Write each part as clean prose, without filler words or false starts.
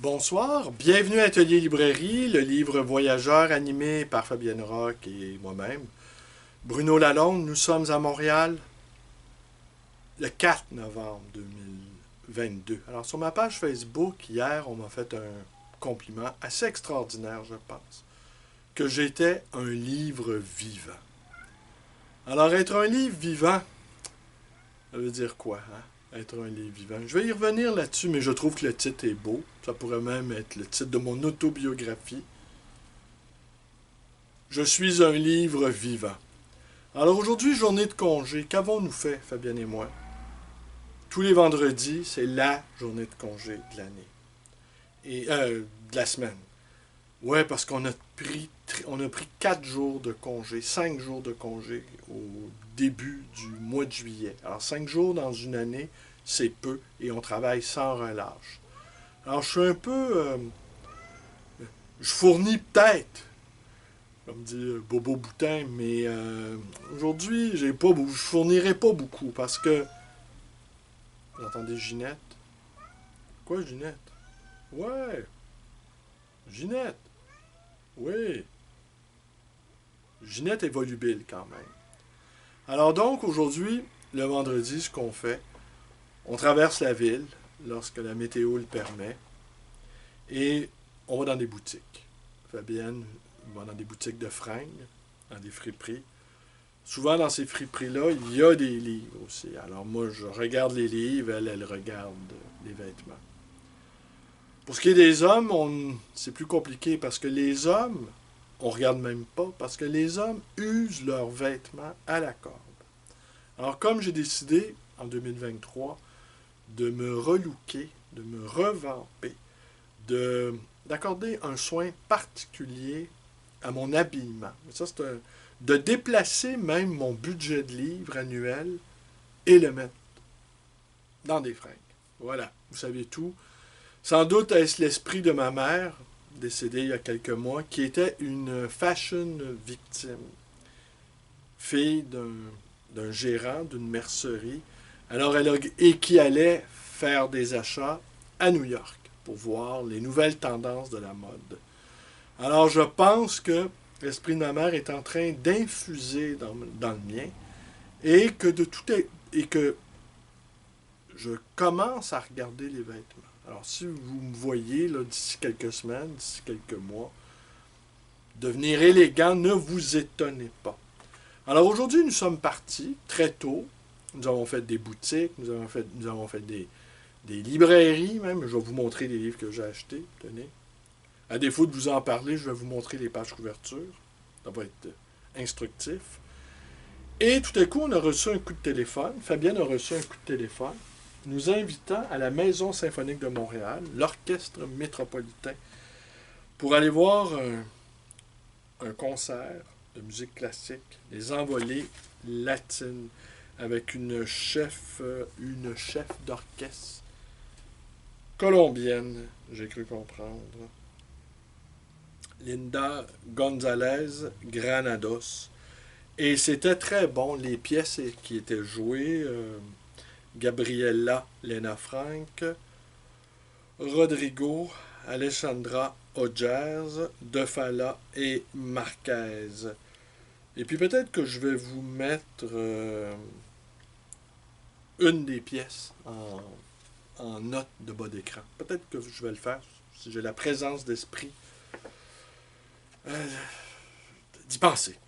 Bonsoir, bienvenue à Atelier Librairie, le livre voyageur animé par Fabienne Roch et moi-même. Bruno Lalonde, nous sommes à Montréal le 4 novembre 2022. Alors sur ma page Facebook, hier, on m'a fait un compliment assez extraordinaire, je pense, que j'étais un livre vivant. Alors être un livre vivant, ça veut dire quoi, hein? Être un livre vivant. Je vais y revenir là-dessus, mais je trouve que le titre est beau. Ça pourrait même être le titre de mon autobiographie. Je suis un livre vivant. Alors aujourd'hui, journée de congé. Qu'avons-nous fait, Fabienne et moi? Tous les vendredis, c'est la journée de congé de l'année. Et de la semaine. Ouais, parce on a pris 4 jours de congé, 5 jours de congé au début du mois de juillet. Alors 5 jours dans une année, c'est peu et on travaille sans relâche. Alors je suis un peu... je fournis peut-être, comme dit Bobo Boutin, mais aujourd'hui, je fournirai pas beaucoup parce que... Vous entendez Ginette? Quoi, Ginette? Ouais, Ginette. Oui. Ginette est volubile quand même. Alors donc, aujourd'hui, le vendredi, ce qu'on fait, on traverse la ville lorsque la météo le permet et on va dans des boutiques. Fabienne va dans des boutiques de fringues, dans des friperies. Souvent, dans ces friperies-là, il y a des livres aussi. Alors moi, je regarde les livres, elle regarde les vêtements. Pour ce qui est des hommes, c'est plus compliqué parce que les hommes, on regarde même pas, parce que les hommes usent leurs vêtements à la corde. Alors comme j'ai décidé, en 2023, de me relooker, de me revamper, d'accorder un soin particulier à mon habillement. Ça, de déplacer même mon budget de livres annuel et le mettre dans des fringues. Voilà, vous savez tout. Sans doute est-ce l'esprit de ma mère, décédée il y a quelques mois, qui était une fashion victime. Fille d'un gérant d'une mercerie. Alors et qui allait faire des achats à New York pour voir les nouvelles tendances de la mode. Alors je pense que l'esprit de ma mère est en train d'infuser dans le mien et que je commence à regarder les vêtements. Alors si vous me voyez d'ici quelques semaines, d'ici quelques mois, devenir élégant, ne vous étonnez pas. Alors aujourd'hui, nous sommes partis très tôt. Nous avons fait des boutiques, nous avons fait des librairies même. Je vais vous montrer les livres que j'ai achetés. Tenez. À défaut de vous en parler, je vais vous montrer les pages couverture. Ça va être instructif. Et tout à coup, on a reçu un coup de téléphone. Fabienne a reçu un coup de téléphone nous invitant à la Maison symphonique de Montréal, l'Orchestre métropolitain, pour aller voir un concert de musique classique, les envolées latines, avec une chef d'orchestre colombienne, j'ai cru comprendre, Linda González Granados. Et c'était très bon, les pièces qui étaient jouées, Gabriella Lena Frank, Rodrigo, Alessandra Ogers, Defala et Marquez. Et puis peut-être que je vais vous mettre une des pièces en note de bas d'écran. Peut-être que je vais le faire si j'ai la présence d'esprit d'y penser.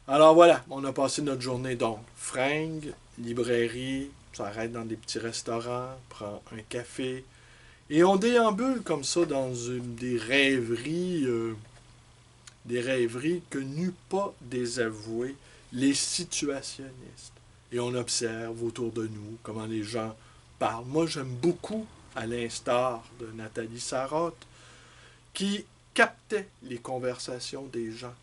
Alors voilà, on a passé notre journée donc. Fringues, librairie, on s'arrête dans des petits restaurants, prend un café. Et on déambule comme ça dans des rêveries que n'eût pas désavoué les situationnistes. Et on observe autour de nous comment les gens parlent. Moi, j'aime beaucoup, à l'instar de Nathalie Sarraute, qui captait les conversations des gens.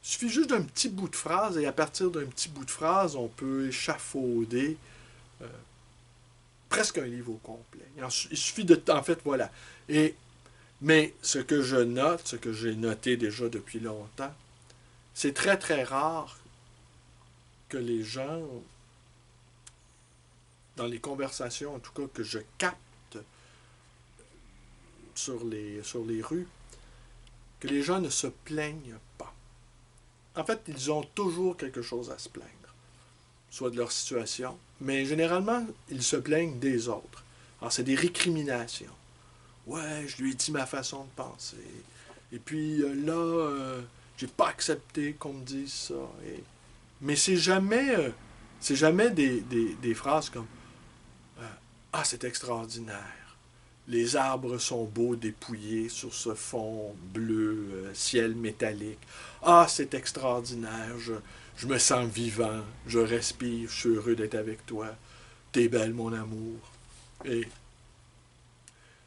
Il suffit juste d'un petit bout de phrase, et à partir d'un petit bout de phrase, on peut échafauder euh, presque un livre au complet. Il suffit de... En fait, voilà. Mais ce que je note, ce que j'ai noté déjà depuis longtemps, c'est très très rare que les gens, dans les conversations en tout cas que je capte, sur les rues, que les gens ne se plaignent pas. En fait, ils ont toujours quelque chose à se plaindre, soit de leur situation, mais généralement, ils se plaignent des autres. Alors, c'est des récriminations. Ouais, je lui ai dit ma façon de penser. Et puis j'ai pas accepté qu'on me dise ça. Mais c'est jamais des phrases comme ah, c'est extraordinaire. Les arbres sont beaux dépouillés sur ce fond bleu, ciel métallique. Ah, c'est extraordinaire. Je me sens vivant. Je respire. Je suis heureux d'être avec toi. T'es belle, mon amour. Et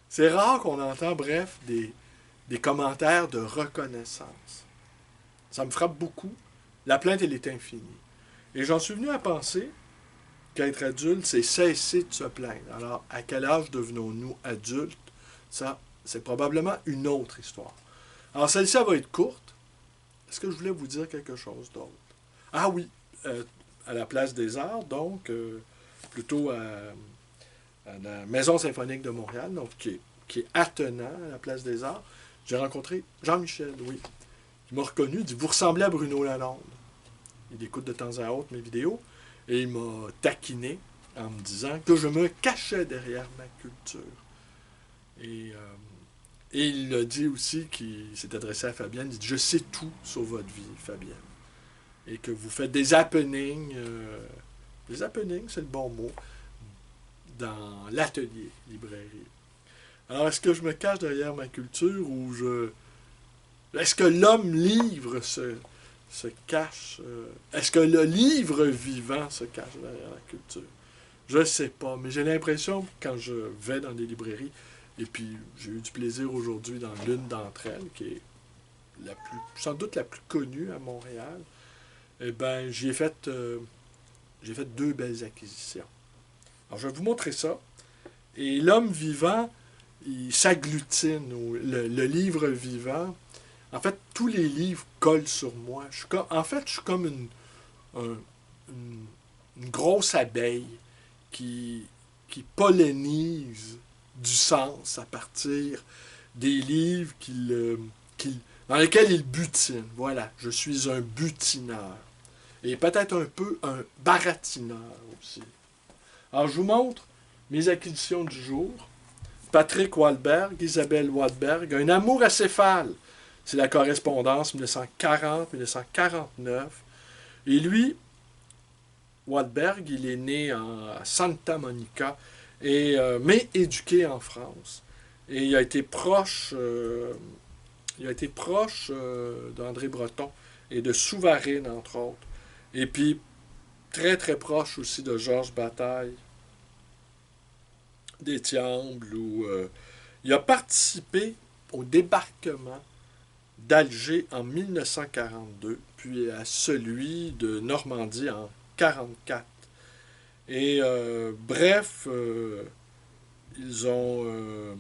c'est rare qu'on entend, bref, des commentaires de reconnaissance. Ça me frappe beaucoup. La plainte, elle est infinie. Et j'en suis venu à penser qu'être adulte, c'est cesser de se plaindre. Alors, à quel âge devenons-nous adultes? Ça, c'est probablement une autre histoire. Alors, celle-ci, elle va être courte. Est-ce que je voulais vous dire quelque chose d'autre? Ah oui, à la Place des Arts, donc, plutôt à la Maison symphonique de Montréal, donc, qui est attenant à la Place des Arts, j'ai rencontré Jean-Michel, oui. Il m'a reconnu, il dit « Vous ressemblez à Bruno Lalonde ». Il écoute de temps à autre mes vidéos. Et il m'a taquiné en me disant que je me cachais derrière ma culture. Et il a dit aussi qu'il s'est adressé à Fabienne. Il dit « Je sais tout sur votre vie, Fabienne. Et que vous faites des happenings, c'est le bon mot, dans l'atelier librairie. » Alors, est-ce que je me cache derrière ma culture ou est-ce que l'homme livre se cache... est-ce que le livre vivant se cache derrière la culture? Je ne sais pas, mais j'ai l'impression que quand je vais dans des librairies, et puis j'ai eu du plaisir aujourd'hui dans l'une d'entre elles, qui est sans doute la plus connue à Montréal, eh bien, j'ai fait 2 belles acquisitions. Alors, je vais vous montrer ça. Et l'homme vivant, il s'agglutine, le livre vivant. En fait, tous les livres collent sur moi. Je suis comme une grosse abeille qui pollinise du sens à partir des livres dans lesquels il butine. Voilà, je suis un butineur. Et peut-être un peu un baratineur aussi. Alors, je vous montre mes acquisitions du jour. Patrick Wahlberg, Isabelle Wahlberg, Un amour acéphale. C'est la correspondance 1940-1949. Et lui, Wahlberg, il est né à Santa Monica, mais éduqué en France. Et il a été proche, d'André Breton et de Souvarine, entre autres. Et puis, très, très proche aussi de Georges Bataille, d'Étiamble, où il a participé au débarquement d'Alger en 1942, puis à celui de Normandie en 1944. Et bref, ils ont,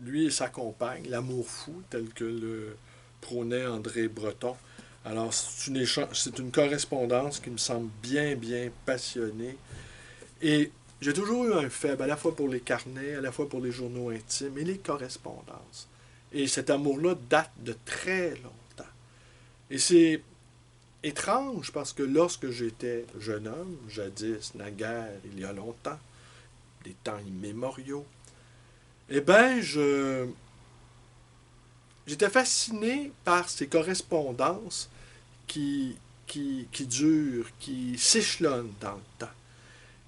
lui et sa compagne, l'amour fou, tel que le prônait André Breton. Alors, c'est une correspondance qui me semble bien, bien passionnée. Et j'ai toujours eu un faible, à la fois pour les carnets, à la fois pour les journaux intimes et les correspondances. Et cet amour-là date de très longtemps. Et c'est étrange parce que lorsque j'étais jeune homme, jadis, naguère, il y a longtemps, des temps immémoriaux, eh bien, j'étais fasciné par ces correspondances qui durent, qui s'échelonnent dans le temps.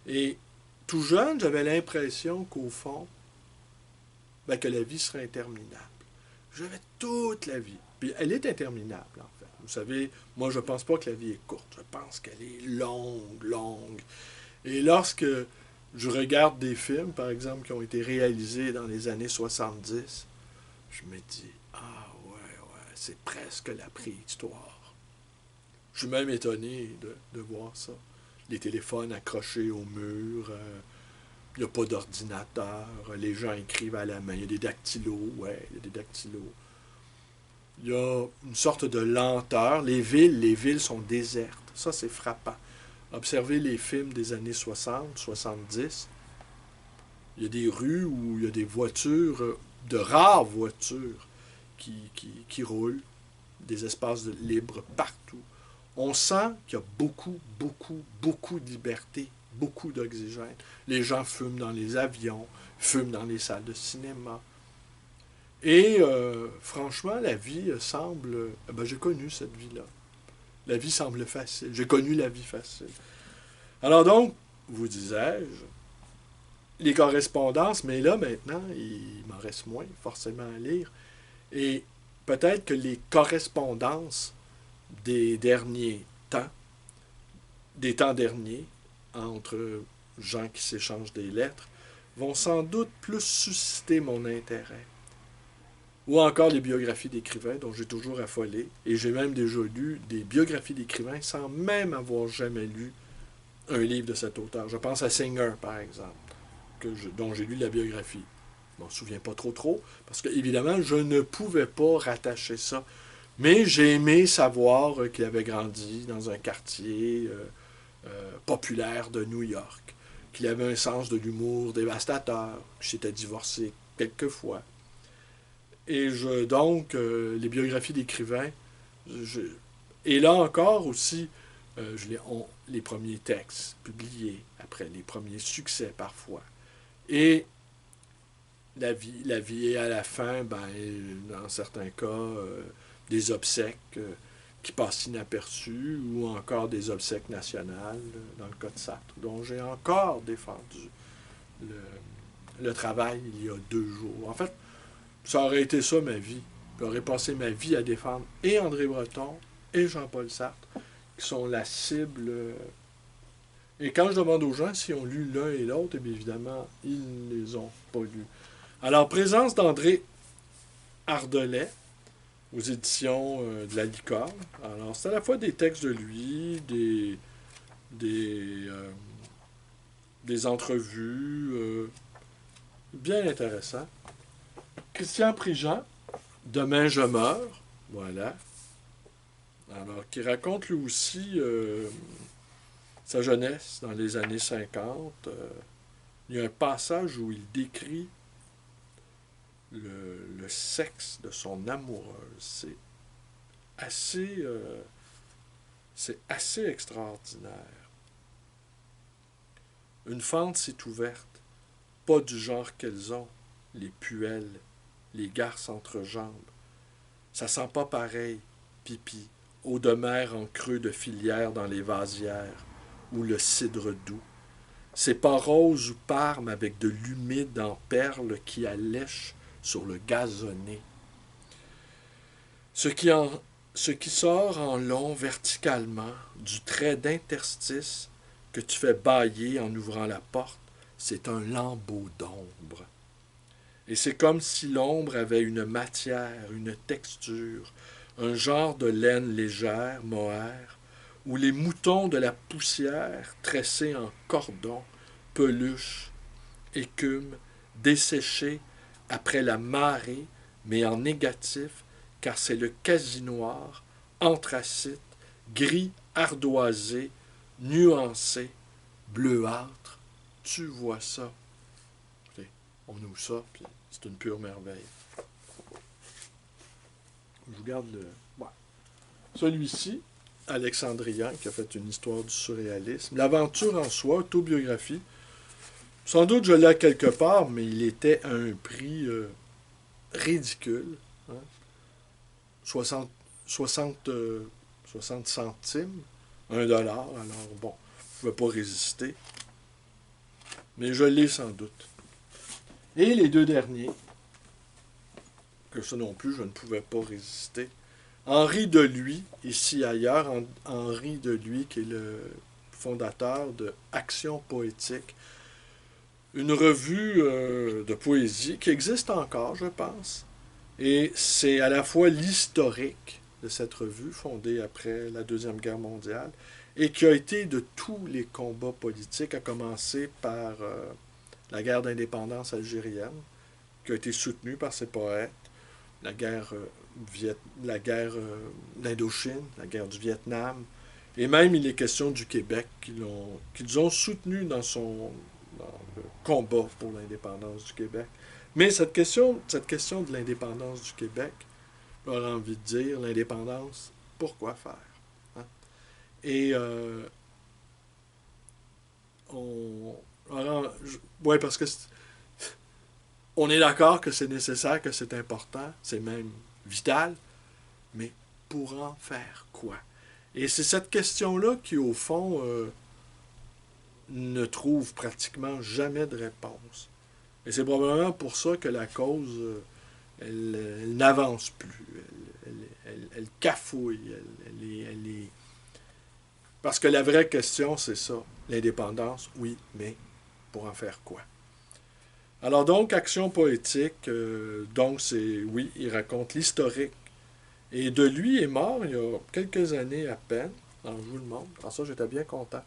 Et tout jeune, j'avais l'impression qu'au fond, que la vie serait interminable. J'avais toute la vie. Puis elle est interminable, en fait. Vous savez, moi, je ne pense pas que la vie est courte. Je pense qu'elle est longue, longue. Et lorsque je regarde des films, par exemple, qui ont été réalisés dans les années 70, je me dis, ah ouais, c'est presque la préhistoire. Je suis même étonné de voir ça. Les téléphones accrochés au mur, il n'y a pas d'ordinateur, les gens écrivent à la main, il y a des dactylos, il y a des dactylos. Il y a une sorte de lenteur. Les villes sont désertes. Ça, c'est frappant. Observez les films des années 60, 70. Il y a des rues où il y a des voitures, de rares voitures qui roulent, des espaces libres partout. On sent qu'il y a beaucoup, beaucoup, beaucoup de liberté, beaucoup d'oxygène. Les gens fument dans les avions, fument dans les salles de cinéma. Et franchement, la vie semble... j'ai connu cette vie-là. La vie semble facile. J'ai connu la vie facile. Alors donc, vous disais-je, les correspondances, mais là maintenant, il m'en reste moins forcément à lire. Et peut-être que les correspondances des derniers temps, des temps derniers, entre gens qui s'échangent des lettres, vont sans doute plus susciter mon intérêt. Ou encore les biographies d'écrivains dont j'ai toujours affolé. Et j'ai même déjà lu des biographies d'écrivains sans même avoir jamais lu un livre de cet auteur. Je pense à Singer, par exemple, dont j'ai lu la biographie. Je m'en souviens pas trop, parce que, évidemment, je ne pouvais pas rattacher ça. Mais j'ai aimé savoir qu'il avait grandi dans un quartier populaire de New York, qu'il avait un sens de l'humour dévastateur, qu'il s'était divorcé quelques fois. Et donc, les biographies d'écrivains, et là encore aussi, les premiers textes publiés, après les premiers succès parfois. Et la vie et à la fin, dans certains cas, des obsèques qui passent inaperçues, ou encore des obsèques nationales, dans le cas de Sartre, dont j'ai encore défendu le travail il y a 2 jours. En fait, ça aurait été ça ma vie. J'aurais passé ma vie à défendre et André Breton et Jean-Paul Sartre, qui sont la cible. Et quand je demande aux gens s'ils ont lu l'un et l'autre, bien évidemment, ils ne les ont pas lus. Alors, présence d'André Ardelais aux éditions de La Licorne. Alors, c'est à la fois des textes de lui, des entrevues, bien intéressants. Christian Prigent, Demain je meurs, voilà. Alors, qui raconte lui aussi sa jeunesse dans les années 50. Il y a un passage où il décrit le sexe de son amoureuse. C'est assez extraordinaire. Une fente s'est ouverte, pas du genre qu'elles ont, les puelles, les garces entre jambes. Ça sent pas pareil, pipi, eau de mer en creux de filière dans les vasières, ou le cidre doux. C'est pas rose ou parme avec de l'humide en perles qui allèche sur le gazonné. Ce qui sort en long verticalement du trait d'interstice que tu fais bâiller en ouvrant la porte, c'est un lambeau d'ombre. Et c'est comme si l'ombre avait une matière, une texture, un genre de laine légère, mohair, où les moutons de la poussière, tressés en cordons, peluches, écume, desséchés après la marée, mais en négatif, car c'est le quasi-noir, anthracite, gris ardoisé, nuancé, bleuâtre. Tu vois ça. On ouvre ça, puis c'est une pure merveille. Je vous garde le... Ouais. Celui-ci, Alexandrian, qui a fait une histoire du surréalisme. L'aventure en soi, autobiographie. Sans doute je l'ai quelque part, mais il était à un prix ridicule. Hein? 60 centimes, $1. Alors bon, je ne pouvais pas résister. Mais je l'ai sans doute. Et les 2 derniers, que ça non plus, je ne pouvais pas résister. Henri Deluy, ici ailleurs, Henri Deluy, qui est le fondateur de Action Poétique, une revue de poésie qui existe encore, je pense. Et c'est à la fois l'historique de cette revue, fondée après la Deuxième Guerre mondiale, et qui a été de tous les combats politiques, à commencer par la guerre d'indépendance algérienne, qui a été soutenue par ses poètes, la guerre d'Indochine, la guerre du Vietnam, et même il est question du Québec, qu'ils ont soutenu dans dans le combat pour l'indépendance du Québec. Mais cette question de l'indépendance du Québec, j'aurais envie de dire, l'indépendance, pourquoi faire? Hein? Et ouais, parce que on est d'accord que c'est nécessaire, que c'est important, c'est même vital, mais pour en faire quoi? Et c'est cette question-là qui, au fond, ne trouve pratiquement jamais de réponse. Et c'est probablement pour ça que la cause, elle n'avance plus. Elle cafouille. Parce que la vraie question, c'est ça. L'indépendance, oui, mais pour en faire quoi? Alors donc, action poétique, donc c'est, oui, il raconte l'historique. Et de lui est mort il y a quelques années à peine, dans Je vous le montre. Alors ça, j'étais bien content.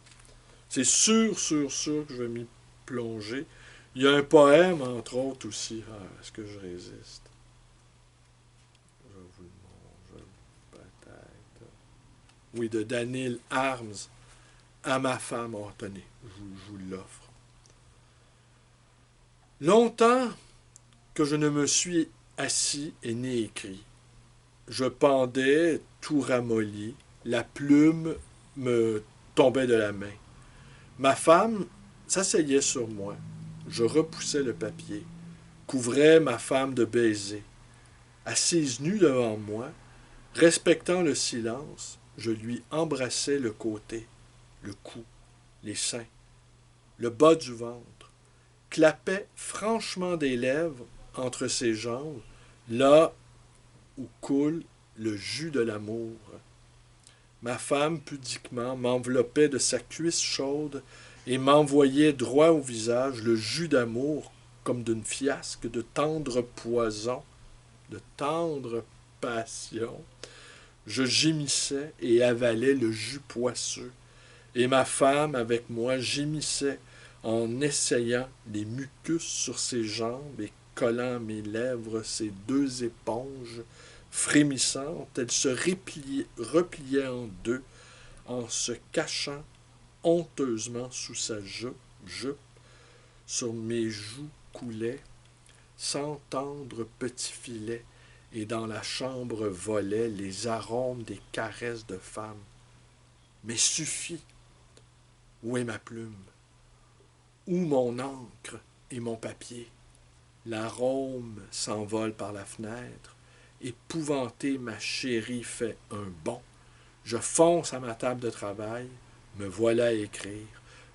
C'est sûr que je vais m'y plonger. Il y a un poème, entre autres, aussi. Ah, est-ce que je résiste? Je vous le montre, peut-être. Oui, de Daniel Arms à ma femme. Oh, tenez, je vous l'offre. Longtemps que je ne me suis assis et n'ai écrit. Je pendais, tout ramolli, la plume me tombait de la main. Ma femme s'asseyait sur moi. Je repoussais le papier, couvrais ma femme de baisers. Assise nue devant moi, respectant le silence, je lui embrassais le côté, le cou, les seins, le bas du ventre, clapais franchement des lèvres entre ses jambes, là où coule le jus de l'amour. Ma femme, pudiquement, m'enveloppait de sa cuisse chaude et m'envoyait droit au visage le jus d'amour comme d'une fiasque de tendre poison, de tendre passion. Je gémissais et avalais le jus poisseux, et ma femme, avec moi, gémissait en essayant les mucus sur ses jambes et collant à mes lèvres ses deux éponges frémissantes. Elle se repliait en deux, en se cachant honteusement sous sa jupe. Sur mes joues coulaient, sans tendre petits filets, et dans la chambre volaient les arômes des caresses de femme. Mais suffit! Où est ma plume? Où mon encre et mon papier? L'arôme s'envole par la fenêtre. Épouvantée, ma chérie fait un bond. Je fonce à ma table de travail. Me voilà à écrire.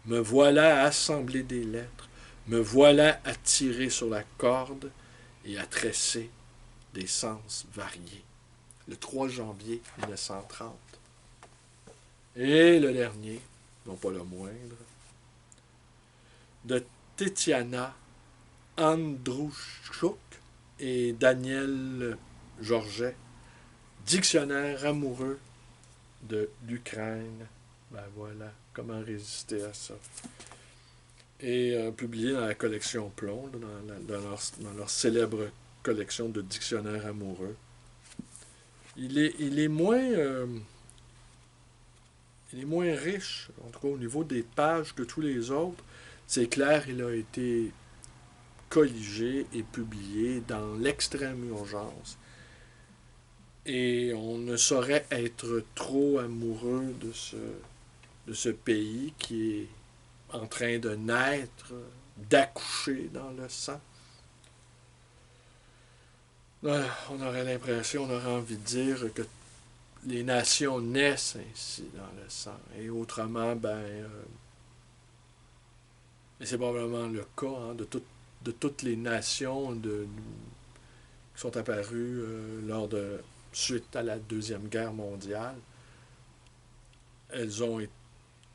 Me voilà à assembler des lettres. Me voilà à tirer sur la corde et à tresser des sens variés. Le 3 janvier 1930. Et le dernier, non pas le moindre, de Tetiana Androuchuk et Daniel Georget, dictionnaire amoureux de l'Ukraine. Ben voilà, comment résister à ça. Et publié dans la collection Plomb, dans leur célèbre collection de dictionnaires amoureux. Il est moins riche, en tout cas au niveau des pages que tous les autres. C'est clair, il a été colligé et publié dans l'extrême urgence. Et on ne saurait être trop amoureux de ce pays qui est en train de naître, d'accoucher dans le sang. On aurait l'impression, on aurait envie de dire que les nations naissent ainsi dans le sang. Et autrement, et c'est probablement le cas hein, de toutes les nations qui sont apparues suite à la Deuxième Guerre mondiale. Elles ont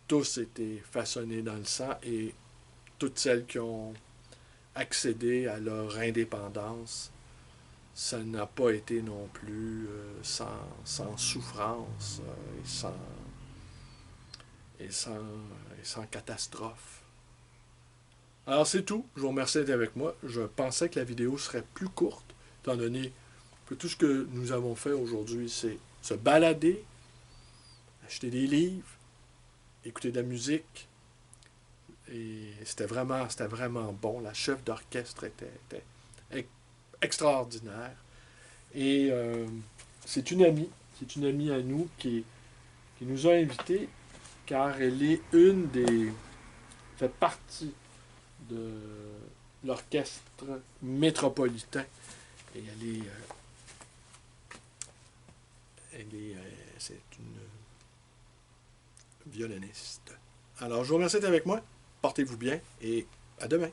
tous été façonnées dans le sang et toutes celles qui ont accédé à leur indépendance, ça n'a pas été non plus sans souffrance et sans catastrophe. Alors c'est tout. Je vous remercie d'être avec moi. Je pensais que la vidéo serait plus courte, étant donné que tout ce que nous avons fait aujourd'hui, c'est se balader, acheter des livres, écouter de la musique, Et c'était vraiment bon. La chef d'orchestre était extraordinaire. Et c'est une amie à nous qui nous a invités car elle est fait partie de l'orchestre métropolitain. Et c'est une violoniste. Alors, je vous remercie d'être avec moi. Portez-vous bien et à demain.